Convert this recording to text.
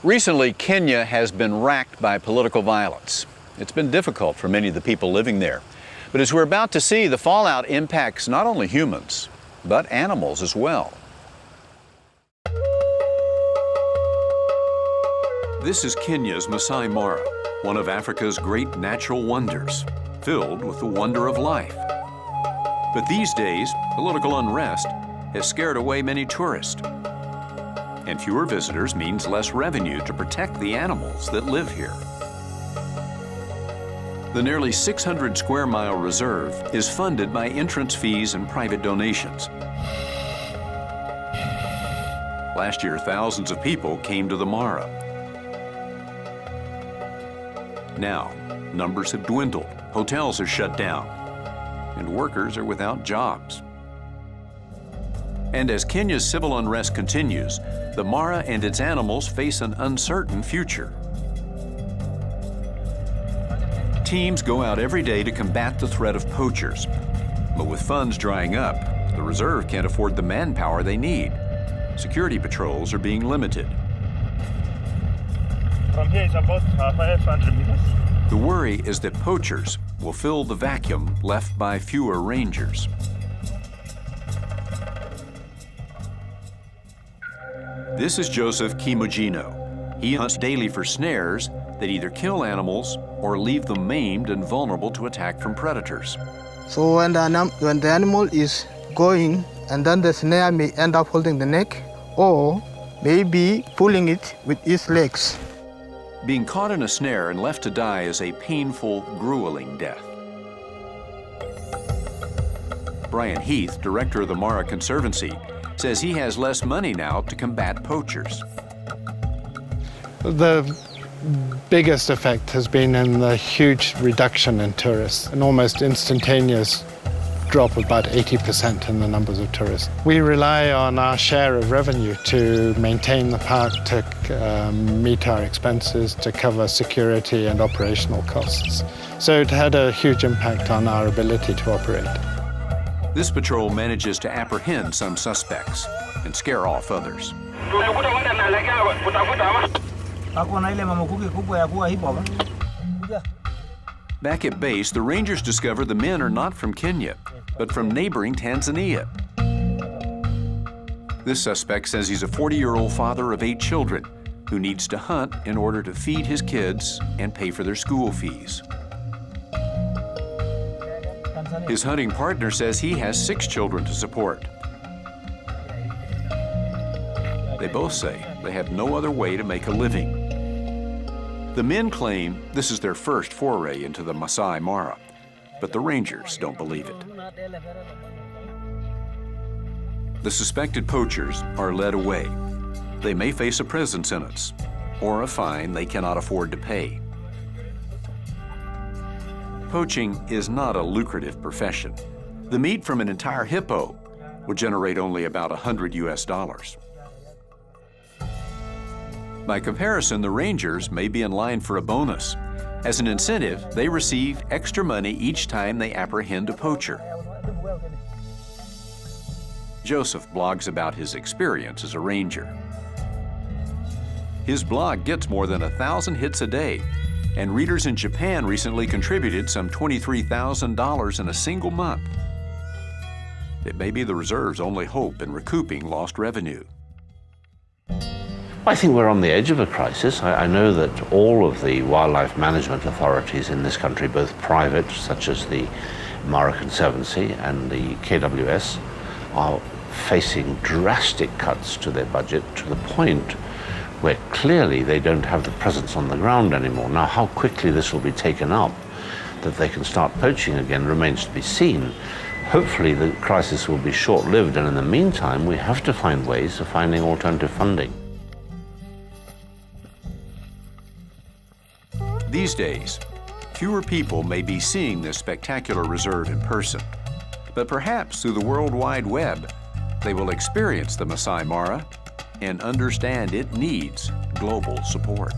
Recently, Kenya has been racked by political violence. It's been difficult for many of the people living there. But as we're about to see, the fallout impacts not only humans, but animals as well. This is Kenya's Masai Mara, one of Africa's great natural wonders, filled with the wonder of life. But these days, political unrest has scared away many tourists. And fewer visitors means less revenue to protect the animals that live here. The nearly 600 square mile reserve is funded by entrance fees and private donations. Last year, thousands of people came to the Mara. Now, numbers have dwindled, hotels are shut down, and workers are without jobs. And as Kenya's civil unrest continues, the Mara and its animals face an uncertain future. Teams go out every day to combat the threat of poachers. But with funds drying up, the reserve can't afford the manpower they need. Security patrols are being limited. From here is about 500 meters. The worry is that poachers will fill the vacuum left by fewer rangers. This is Joseph Kimujino. He hunts daily for snares that either kill animals or leave them maimed and vulnerable to attack from predators. So when the animal is going, and then the snare may end up holding the neck or maybe pulling it with its legs. Being caught in a snare and left to die is a painful, grueling death. Brian Heath, director of the Mara Conservancy, says he has less money now to combat poachers. The biggest effect has been in the huge reduction in tourists, an almost instantaneous drop of about 80% in the numbers of tourists. We rely on our share of revenue to maintain the park, to meet our expenses, to cover security and operational costs. So it had a huge impact on our ability to operate. This patrol manages to apprehend some suspects and scare off others. Back at base, the rangers discover the men are not from Kenya, but from neighboring Tanzania. This suspect says he's a 40-year-old father of 8 children who needs to hunt in order to feed his kids and pay for their school fees. His hunting partner says he has 6 children to support. They both say they have no other way to make a living. The men claim this is their first foray into the Masai Mara, but the rangers don't believe it. The suspected poachers are led away. They may face a prison sentence or a fine they cannot afford to pay. Poaching is not a lucrative profession. The meat from an entire hippo would generate only about $100 US. By comparison, the rangers may be in line for a bonus. As an incentive, they receive extra money each time they apprehend a poacher. Joseph blogs about his experience as a ranger. His blog gets more than 1,000 hits a day, and readers in Japan recently contributed some $23,000 in a single month. It may be the reserve's only hope in recouping lost revenue. I think we're on the edge of a crisis. I know that all of the wildlife management authorities in this country, both private, such as the Mara Conservancy and the KWS, are facing drastic cuts to their budget to the point where clearly they don't have the presence on the ground anymore. Now, how quickly this will be taken up, that they can start poaching again, remains to be seen. Hopefully the crisis will be short-lived, and in the meantime, we have to find ways of finding alternative funding. These days, fewer people may be seeing this spectacular reserve in person, but perhaps through the World Wide Web, they will experience the Masai Mara and understand it needs global support.